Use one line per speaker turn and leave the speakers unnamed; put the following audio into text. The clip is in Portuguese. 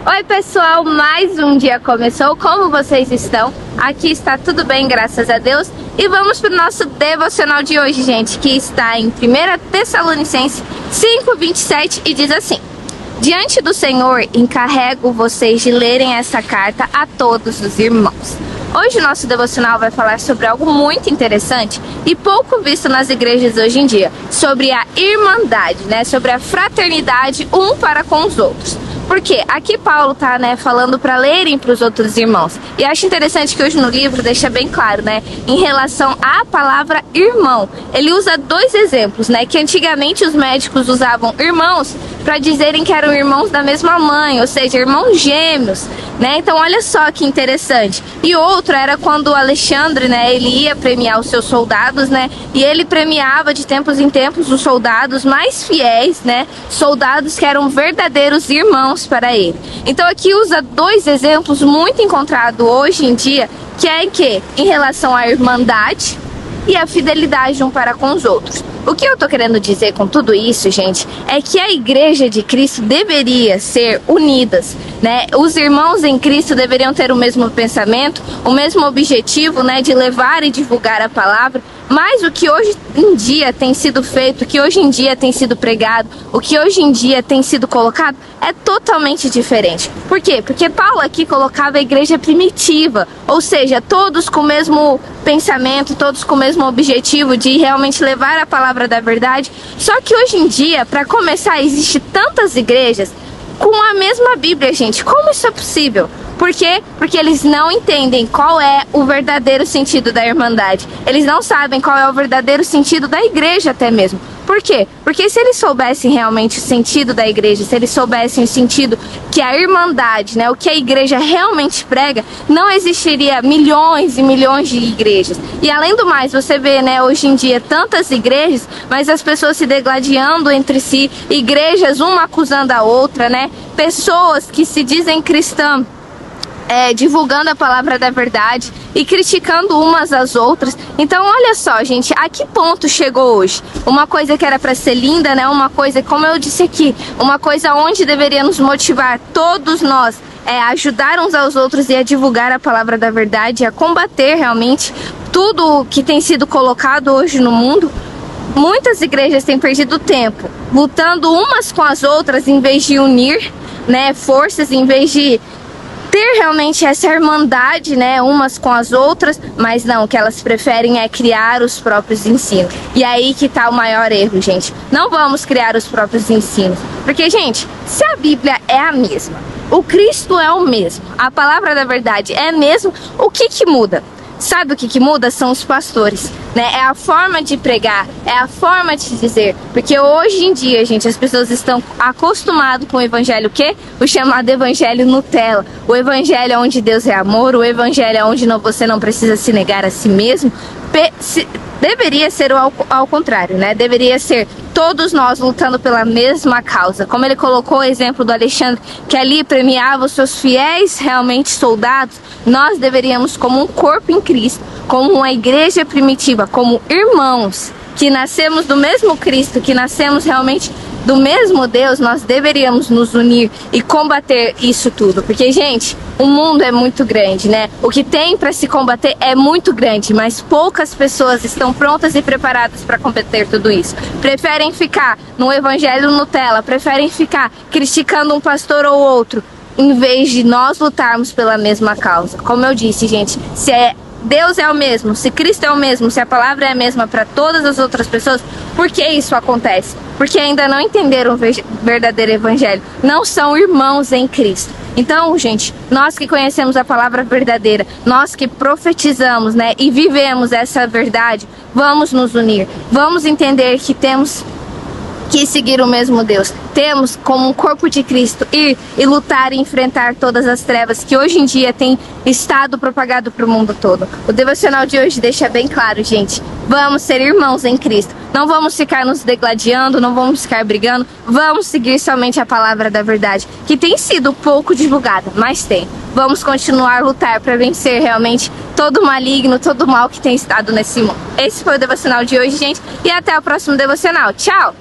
Oi pessoal, mais um dia começou, como vocês estão? Aqui está tudo bem, graças a Deus. E vamos para o nosso devocional de hoje, gente, que está em 1 Tessalonicenses 5:27 e diz assim: diante do Senhor encarrego vocês de lerem essa carta a todos os irmãos. Hoje o nosso devocional vai falar sobre algo muito interessante e pouco visto nas igrejas hoje em dia, sobre a irmandade, né? Sobre a fraternidade um para com os outros. Porque aqui Paulo tá, falando para lerem para os outros irmãos. E acho interessante que hoje no livro deixa bem claro, em relação à palavra irmão. Ele usa dois exemplos, que antigamente os médicos usavam irmãos para dizerem que eram irmãos da mesma mãe, ou seja, irmãos gêmeos, Então olha só que interessante. E outro era quando o Alexandre, ele ia premiar os seus soldados, E ele premiava de tempos em tempos os soldados mais fiéis, Soldados que eram verdadeiros irmãos para ele. Então aqui usa dois exemplos muito encontrados hoje em dia, que é em relação à irmandade e a fidelidade um para com os outros. O que eu tô querendo dizer com tudo isso, gente, é que a igreja de Cristo deveria ser unidas, Os irmãos em Cristo deveriam ter o mesmo pensamento, o mesmo objetivo, de levar e divulgar a palavra. Mas o que hoje em dia tem sido feito, o que hoje em dia tem sido pregado, o que hoje em dia tem sido colocado é totalmente diferente. Por quê? Porque Paulo aqui colocava a igreja primitiva, ou seja, todos com o mesmo pensamento, todos com o mesmo objetivo de realmente levar a palavra da verdade. Só que hoje em dia, para começar, existe tantas igrejas com a mesma Bíblia, gente. Como isso é possível? Por quê? Porque eles não entendem qual é o verdadeiro sentido da irmandade. Eles não sabem qual é o verdadeiro sentido da igreja até mesmo. Por quê? Porque se eles soubessem realmente o sentido da igreja, se eles soubessem o sentido que a irmandade, o que a igreja realmente prega, não existiria milhões e milhões de igrejas. E além do mais, você vê, hoje em dia tantas igrejas, mas as pessoas se degladiando entre si, igrejas uma acusando a outra, Pessoas que se dizem cristãs, divulgando a palavra da verdade e criticando umas às outras. Então olha só, gente, a que ponto chegou hoje? Uma coisa que era para ser linda, uma coisa, como eu disse aqui, uma coisa onde deveria nos motivar todos nós, ajudar uns aos outros e a divulgar a palavra da verdade, a combater realmente tudo que tem sido colocado hoje no mundo. Muitas igrejas têm perdido tempo lutando umas com as outras em vez de unir, forças, em vez de ter realmente essa irmandade, umas com as outras, mas não, o que elas preferem é criar os próprios ensinos. E aí que tá o maior erro, gente. Não vamos criar os próprios ensinos. Porque, gente, se a Bíblia é a mesma, o Cristo é o mesmo, a palavra da verdade é a mesma, o que muda? Sabe o que muda? São os pastores, É a forma de pregar, é a forma de dizer. Porque hoje em dia, gente, as pessoas estão acostumadas com o evangelho, o chamado evangelho Nutella. O evangelho onde Deus é amor, o evangelho onde você não precisa se negar a si mesmo. Deveria ser ao contrário, Deveria ser todos nós lutando pela mesma causa. Como ele colocou o exemplo do Alexandre, que ali premiava os seus fiéis realmente soldados, nós deveríamos, como um corpo em Cristo, como uma igreja primitiva, como irmãos, que nascemos do mesmo Cristo, que nascemos realmente do mesmo Deus, nós deveríamos nos unir e combater isso tudo. Porque, gente, o mundo é muito grande, O que tem para se combater é muito grande, mas poucas pessoas estão prontas e preparadas para combater tudo isso. Preferem ficar no evangelho Nutella, preferem ficar criticando um pastor ou outro, em vez de nós lutarmos pela mesma causa. Como eu disse, gente, se Deus é o mesmo, se Cristo é o mesmo, se a palavra é a mesma para todas as outras pessoas, por que isso acontece? Porque ainda não entenderam o verdadeiro evangelho, não são irmãos em Cristo. Então, gente, nós que conhecemos a palavra verdadeira, nós que profetizamos, e vivemos essa verdade, vamos nos unir, vamos entender que temos que seguir o mesmo Deus. Temos, como um corpo de Cristo, ir e lutar e enfrentar todas as trevas que hoje em dia tem estado propagado para o mundo todo. O devocional de hoje deixa bem claro, gente. Vamos ser irmãos em Cristo. Não vamos ficar nos degladiando, não vamos ficar brigando. Vamos seguir somente a palavra da verdade, que tem sido pouco divulgada, mas tem. Vamos continuar a lutar para vencer realmente todo o maligno, todo o mal que tem estado nesse mundo. Esse foi o devocional de hoje, gente. E até o próximo devocional. Tchau!